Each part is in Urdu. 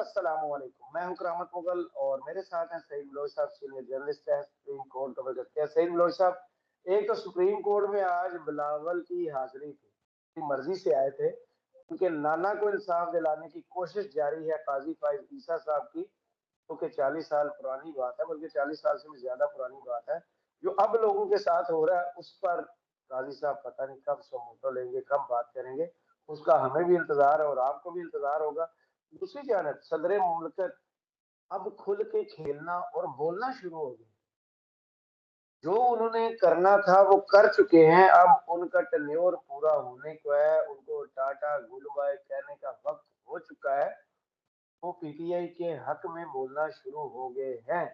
السلام علیکم، میں ہوں کرامت مغل اور میرے ساتھ ہیں سعید ملوچ صاحب، سینئر جرنلسٹ ہیں، سپریم کورٹ کور کرتے ہیں۔ سعید ملوچ صاحب، ایک تو سپریم کورٹ میں آج بلاول کی حاضری تھی، اپنی مرضی سے آئے تھے، ان کے نانا کو انصاف دلانے کی کوشش جاری ہے قاضی فائز عیسیٰ صاحب کی، جو کہ 40 سال پرانی بات ہے، بلکہ 40 سال سے بھی زیادہ پرانی بات ہے۔ جو اب لوگوں کے ساتھ ہو رہا ہے اس پر قاضی صاحب پتہ نہیں کب سو موٹو لیں گے، کب بات کریں گے، اس کا ہمیں بھی انتظار ہے اور آپ کو بھی انتظار ہوگا۔ دوسری جانب صدر مملکت اب کھل کے کھیلنا اور بولنا شروع ہو گئے، جو انہوں نے کرنا تھا وہ کر چکے ہیں، اب ان کا ٹینیور پورا ہونے کو ہے، ان کو ٹاٹا گڈ بائے کہنے کا وقت ہو چکا ہے، وہ پی ٹی آئی کے حق میں بولنا شروع ہو گئے ہیں۔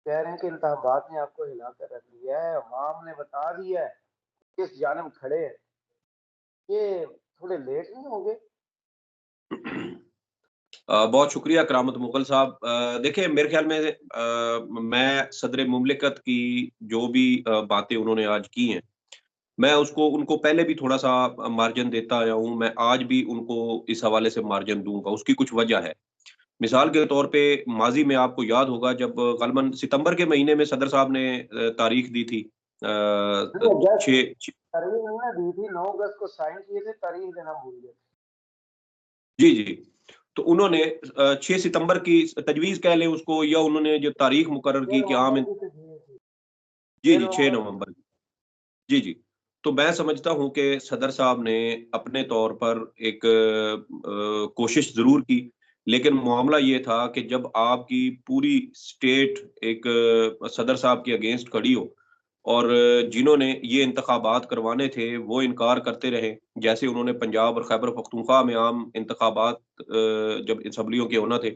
کہہ رہے ہیں کہ انتخابات نے آپ کو ہلا کر رکھ دیا ہے، عوام نے بتا دیا ہے کس جانب کھڑے ہیں، یہ تھوڑے لیٹ نہیں ہو گئے؟ بہت شکریہ کرامت مغل صاحب۔ دیکھیں میرے خیال میں میں صدر مملکت کی جو بھی باتیں انہوں نے آج کی ہیں، میں اس کو ان کو پہلے بھی تھوڑا سا مارجن دیتا آیا ہوں، میں آج بھی ان کو اس حوالے سے مارجن دوں گا۔ اس کی کچھ وجہ ہے۔ مثال کے طور پہ ماضی میں آپ کو یاد ہوگا جب غالباً ستمبر کے مہینے میں صدر صاحب نے تاریخ دی تھی تاریخ انہوں نے دی تھی 9 اگست کو سائن کیے تھے، تاریخ دینا بھول گئے۔ جی تو انہوں نے 6 ستمبر کی تجویز کہہ لیں اس کو، یا انہوں نے جو تاریخ مقرر کی کہ عام جی 6 نومبر جی تو میں سمجھتا ہوں کہ صدر صاحب نے اپنے طور پر ایک کوشش ضرور کی، لیکن معاملہ یہ تھا کہ جب آپ کی پوری سٹیٹ ایک صدر صاحب کے اگینسٹ کھڑی ہو اور جنہوں نے یہ انتخابات کروانے تھے وہ انکار کرتے رہے، جیسے انہوں نے پنجاب اور خیبر پختونخوا میں عام انتخابات جب اسمبلیوں کے ہونا تھے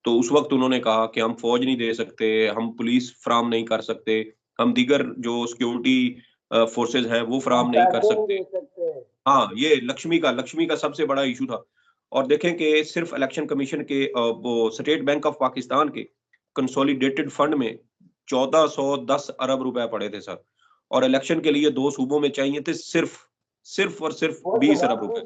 تو اس وقت انہوں نے کہا کہ ہم فوج نہیں دے سکتے، ہم پولیس فراہم نہیں کر سکتے، ہم دیگر جو سیکیورٹی فورسز ہیں وہ فراہم نہیں کر سکتے۔ ہاں، یہ لکشمی کا سب سے بڑا ایشو تھا۔ اور دیکھیں کہ صرف الیکشن کمیشن کے وہ اسٹیٹ بینک آف پاکستان کے کنسولیڈیٹڈ فنڈ میں 1410 ارب روپے پڑے تھے سر، اور الیکشن کے لیے 2 صوبوں میں چاہیے تھے صرف اور صرف 20 ارب روپے۔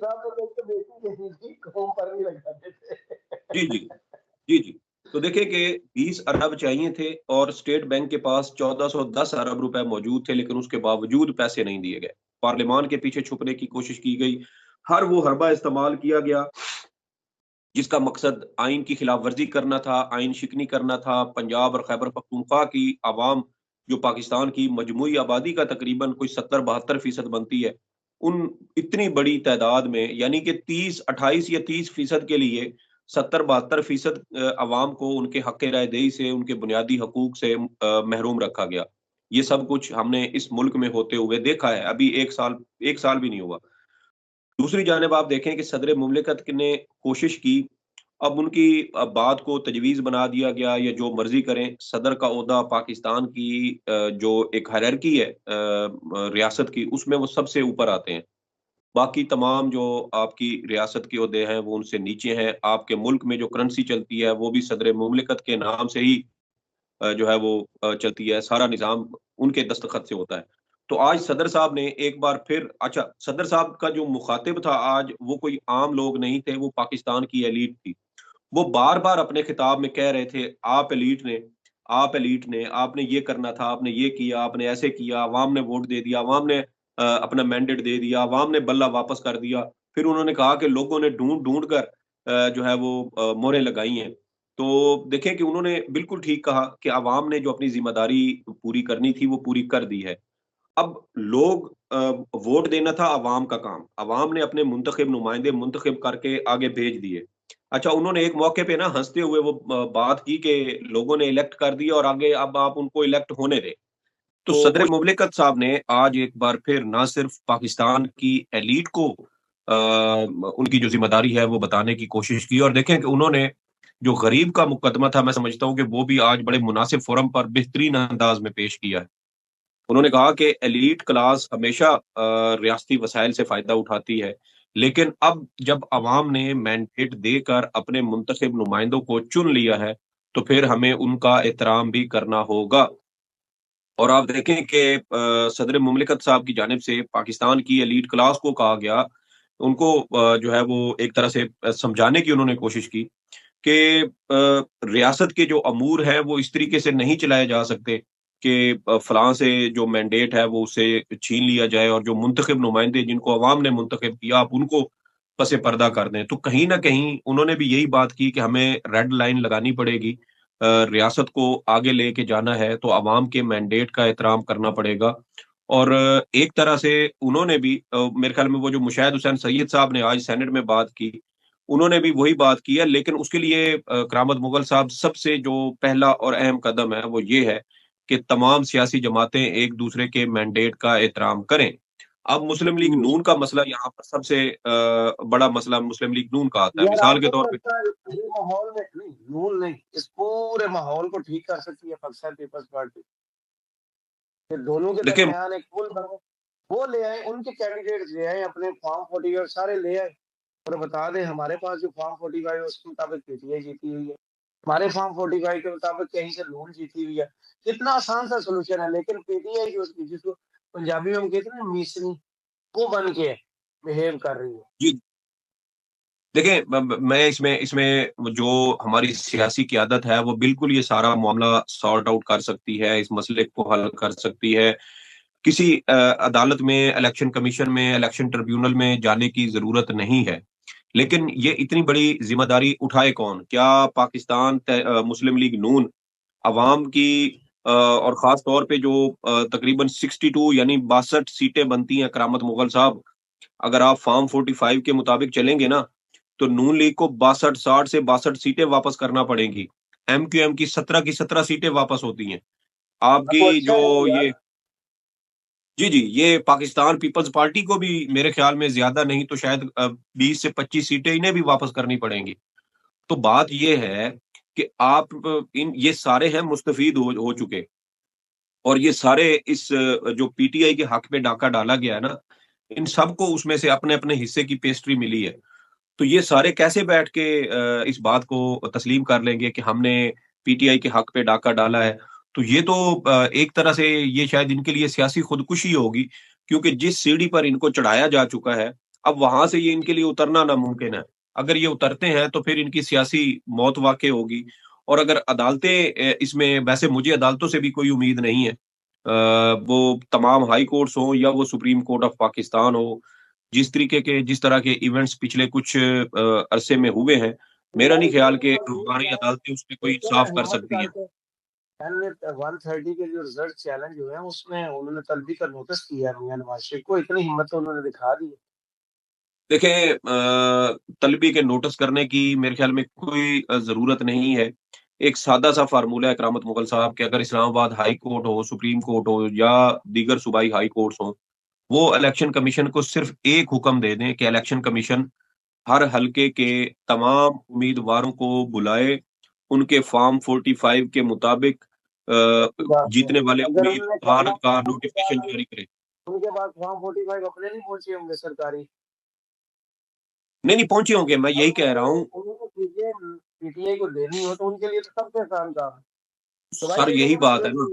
جی تو دیکھیں کہ 20 ارب چاہیے تھے اور اسٹیٹ بینک کے پاس 1410 ارب روپے موجود تھے، لیکن اس کے باوجود پیسے نہیں دیے گئے۔ پارلیمان کے پیچھے چھپنے کی کوشش کی گئی، ہر وہ حربہ استعمال کیا گیا جس کا مقصد آئین کی خلاف ورزی کرنا تھا، آئین شکنی کرنا تھا۔ پنجاب اور خیبر پختونخوا کی عوام جو پاکستان کی مجموعی آبادی کا تقریباً کوئی 70-72% بنتی ہے، ان اتنی بڑی تعداد میں یعنی کہ 28 یا 30% کے لیے 70-72% عوام کو ان کے حق رائے دہی سے، ان کے بنیادی حقوق سے محروم رکھا گیا۔ یہ سب کچھ ہم نے اس ملک میں ہوتے ہوئے دیکھا ہے، ابھی ایک سال بھی نہیں ہوا۔ دوسری جانب آپ دیکھیں کہ صدر مملکت نے کوشش کی، اب ان کی بات کو تجویز بنا دیا گیا یا جو مرضی کریں، صدر کا عہدہ پاکستان کی جو ایک ہائرارکی ہے ریاست کی، اس میں وہ سب سے اوپر آتے ہیں، باقی تمام جو آپ کی ریاست کے عہدے ہیں وہ ان سے نیچے ہیں۔ آپ کے ملک میں جو کرنسی چلتی ہے وہ بھی صدر مملکت کے نام سے ہی جو ہے وہ چلتی ہے، سارا نظام ان کے دستخط سے ہوتا ہے۔ تو آج صدر صاحب نے ایک بار پھر، اچھا صدر صاحب کا جو مخاطب تھا آج وہ کوئی عام لوگ نہیں تھے، وہ پاکستان کی ایلیٹ تھی۔ وہ بار بار اپنے خطاب میں کہہ رہے تھے آپ ایلیٹ نے آپ نے یہ کرنا تھا، آپ نے یہ کیا، آپ نے ایسے کیا، عوام نے ووٹ دے دیا، عوام نے اپنا مینڈیٹ دے دیا، عوام نے بلہ واپس کر دیا۔ پھر انہوں نے کہا کہ لوگوں نے ڈھونڈ کر جو ہے وہ مہریں لگائی ہیں۔ تو دیکھیں کہ انہوں نے بالکل ٹھیک کہا کہ عوام نے جو اپنی ذمہ داری پوری کرنی تھی وہ پوری کر دی ہے۔ اب لوگ ووٹ دینا تھا عوام کا کام، عوام نے اپنے منتخب نمائندے منتخب کر کے آگے بھیج دیے۔ اچھا انہوں نے ایک موقع پہ نا ہنستے ہوئے وہ بات کی کہ لوگوں نے الیکٹ کر دیا اور آگے اب آپ ان کو الیکٹ ہونے دیں۔ تو صدر مملکت صاحب نے آج ایک بار پھر نہ صرف پاکستان کی ایلیٹ کو ان کی جو ذمہ داری ہے وہ بتانے کی کوشش کی، اور دیکھیں کہ انہوں نے جو غریب کا مقدمہ تھا، میں سمجھتا ہوں کہ وہ بھی آج بڑے مناسب فورم پر بہترین انداز میں پیش کیا ہے۔ انہوں نے کہا کہ ایلیٹ کلاس ہمیشہ ریاستی وسائل سے فائدہ اٹھاتی ہے، لیکن اب جب عوام نے مینڈیٹ دے کر اپنے منتخب نمائندوں کو چن لیا ہے تو پھر ہمیں ان کا احترام بھی کرنا ہوگا۔ اور آپ دیکھیں کہ صدر مملکت صاحب کی جانب سے پاکستان کی ایلیٹ کلاس کو کہا گیا، ان کو جو ہے وہ ایک طرح سے سمجھانے کی انہوں نے کوشش کی کہ ریاست کے جو امور ہیں وہ اس طریقے سے نہیں چلائے جا سکتے کہ فلاں سے جو مینڈیٹ ہے وہ اسے چھین لیا جائے اور جو منتخب نمائندے جن کو عوام نے منتخب کیا آپ ان کو پس پردہ کر دیں. تو کہیں نہ کہیں انہوں نے بھی یہی بات کی کہ ہمیں ریڈ لائن لگانی پڑے گی. ریاست کو آگے لے کے جانا ہے تو عوام کے مینڈیٹ کا احترام کرنا پڑے گا. اور ایک طرح سے انہوں نے بھی میرے خیال میں وہ جو مشاہد حسین سید صاحب نے آج سینٹ میں بات کی انہوں نے بھی وہی بات کی ہے، لیکن اس کے لیے کرامت مغل صاحب سب سے جو پہلا اور اہم قدم ہے وہ یہ ہے کہ تمام سیاسی جماعتیں ایک دوسرے کے مینڈیٹ کا احترام کریں. اب مسلم لیگ نون کا مسئلہ یہاں پر سب سے بڑا مسئلہ مسلم لیگ نون کا آتا ہے. یار آپ مثال کے کو طور نہیں پہ لگتا ہے یہ ماحول میں نہیں نون نہیں اس پورے ماحول کو ٹھیک کر سکتی ہے پاکستان پیپلز پارٹی؟ کہ دونوں کے دیکھیں درمیان ایک پل بنے، وہ لے آئے، ان کے کینڈیڈیٹ لے آئے، اپنے فارم 45 سارے لے آئے اور بتا دیں ہمارے پاس جو فارم 45 ہے اس کے مطابق پی ٹی آئی جیتی ہوئی ہے، ہمارے فارم 45 کے مطابق کہیں سے نون جیتی ہوئی ہے. کتنا آسان سا سولوشن ہے. لیکن پی ٹی آئی جس کو پنجابی میں ہم کہتے ہیں میسنی، وہ بن کے بہیو کر رہی ہے. جی دیکھیں میں اس میں جو ہماری سیاسی قیادت ہے وہ بالکل یہ سارا معاملہ سارٹ آؤٹ کر سکتی ہے، اس مسئلے کو حل کر سکتی ہے. کسی عدالت میں، الیکشن کمیشن میں، الیکشن ٹریبیونل میں جانے کی ضرورت نہیں ہے. لیکن یہ اتنی بڑی ذمہ داری اٹھائے کون؟ کیا پاکستان مسلم لیگ نون عوام کی اور خاص طور پہ جو تقریباً 62 یعنی 62 سیٹیں بنتی ہیں کرامت مغل صاحب، اگر آپ فارم 45 کے مطابق چلیں گے نا تو نون لیگ کو 62 60 سے 62 سیٹیں واپس کرنا پڑیں گی. ایم کیو ایم کی 17 کی 17 سیٹیں واپس ہوتی ہیں. آپ تو کی اچھا جو ہے یار. یہ جی یہ پاکستان پیپلز پارٹی کو بھی میرے خیال میں زیادہ نہیں تو شاید 20 سے 25 سیٹیں انہیں بھی واپس کرنی پڑیں گی. تو بات یہ ہے کہ آپ یہ سارے ہیں مستفید ہو چکے اور یہ سارے اس جو پی ٹی آئی کے حق پہ ڈاکہ ڈالا گیا ہے نا ان سب کو اس میں سے اپنے اپنے حصے کی پیسٹری ملی ہے. تو یہ سارے کیسے بیٹھ کے اس بات کو تسلیم کر لیں گے کہ ہم نے پی ٹی آئی کے حق پہ ڈاکہ ڈالا ہے؟ تو یہ تو ایک طرح سے یہ شاید ان کے لیے سیاسی خودکشی ہوگی، کیونکہ جس سیڑھی پر ان کو چڑھایا جا چکا ہے اب وہاں سے یہ ان کے لیے اترنا ناممکن ہے. اگر یہ اترتے ہیں تو پھر ان کی سیاسی موت واقع ہوگی. اور اگر عدالتیں اس میں، ویسے مجھے عدالتوں سے بھی کوئی امید نہیں ہے، وہ تمام ہائی کورٹس ہوں یا وہ سپریم کورٹ آف پاکستان ہو، جس طرح کے ایونٹس پچھلے کچھ عرصے میں ہوئے ہیں، میرا نہیں خیال کہ افغانی عدالتیں اس میں کوئی انصاف کر ہمت سکتی کر ہیں. کے 130 کے جو ریزلٹ چیلنج ہوئے ہیں اس میں انہوں نے طلبی کا نوٹس کیا میاں نواز شریف کو، اتنی ہمت تو انہوں نے دکھا دی. دیکھیں طلبی کے نوٹس کرنے کی میرے خیال میں کوئی ضرورت نہیں ہے. ایک سادہ سا فارمولہ ہے کرامت مغل صاحب کہ اگر اسلام آباد ہائی کورٹ ہو، سپریم کورٹ ہو یا دیگر صوبائی ہائی کورٹس ہوں، وہ الیکشن کمیشن کو صرف ایک حکم دے دیں کہ الیکشن کمیشن ہر حلقے کے تمام امیدواروں کو بلائے، ان کے فارم 45 کے مطابق جیتنے والے اگر انہوں نے امیدوار کا نوٹیفکیشن جاری کرے. ان کے پاس فارم 45 اپنے نہیں پہنچے ہوں گے سرکاری. نہیں پہنچے ہوں گے، میں اب یہی کہہ رہا ہوں. انہوں نے چیزیں پی ٹی آئی کو دینی ہو تو ان کے لیے تو سب سے آسان کام ہے. دوائی سر دے یہی دو بات ہے نا.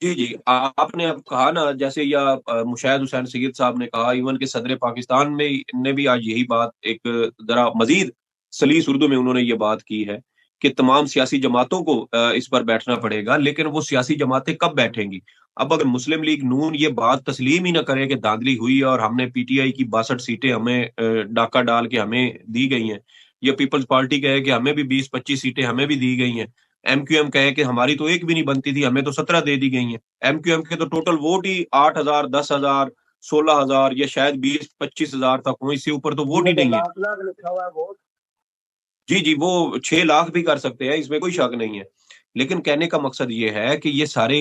جی آپ نے اب کہا نا، جیسے یا مشاہد حسین سید صاحب نے کہا، ایون کہ صدر پاکستان میں نے بھی آج یہی بات ایک ذرا مزید سلیس اردو میں انہوں نے یہ بات کی ہے کہ تمام سیاسی جماعتوں کو اس پر بیٹھنا پڑے گا. لیکن وہ سیاسی جماعتیں کب بیٹھیں گی؟ اب اگر مسلم لیگ نون یہ بات تسلیم ہی نہ کرے کہ دھاندلی ہوئی ہے اور ہم نے پی ٹی آئی کی 62 سیٹیں ہمیں ڈاکہ ڈال کے ہمیں دی گئی ہیں، یا پیپلز پارٹی کہے کہ ہمیں بھی 20 25 سیٹیں ہمیں بھی دی گئی ہیں، ایم کیو ایم کہے کہ ہماری تو ایک بھی نہیں بنتی تھی ہمیں تو 17 دے دی گئی ہیں، ایم کیو ایم کے تو ٹوٹل ووٹ ہی 8,000 10,000 16,000 یا شاید 20 25 ہزار تک ہوں، اس سے اوپر تو ووٹ ہی نہیں ہے. لاکھ لاکھ لکھا ہوا ہے ووٹ. جی وہ 6 لاکھ بھی کر سکتے ہیں، اس میں کوئی شک نہیں ہے. لیکن کہنے کا مقصد یہ ہے کہ یہ سارے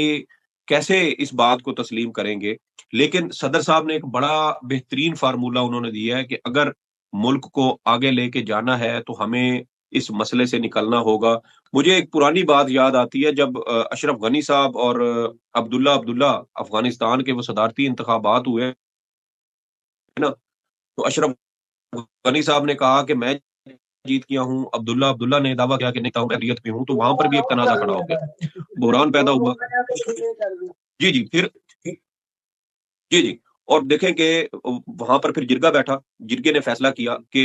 کیسے اس بات کو تسلیم کریں گے؟ لیکن صدر صاحب نے ایک بڑا بہترین فارمولہ انہوں نے دیا ہے کہ اگر ملک کو آگے لے کے جانا ہے تو ہمیں اس مسئلے سے نکلنا ہوگا. مجھے ایک پرانی بات یاد آتی ہے، جب اشرف غنی صاحب اور عبداللہ افغانستان کے وہ صدارتی انتخابات ہوئے ہے نا، تو اشرف غنی صاحب نے کہا کہ میں جیت گیا ہوں، عبداللہ نے دعویٰ کیا کہ نہیں تھا میں اقلیت میں ہوں، تو وہاں پر بھی ایک تنازع کھڑا ہو گیا، بحران پیدا ہوا. پھر جی اور دیکھیں کہ وہاں پر پھر جرگہ بیٹھا، جرگے نے فیصلہ کیا کہ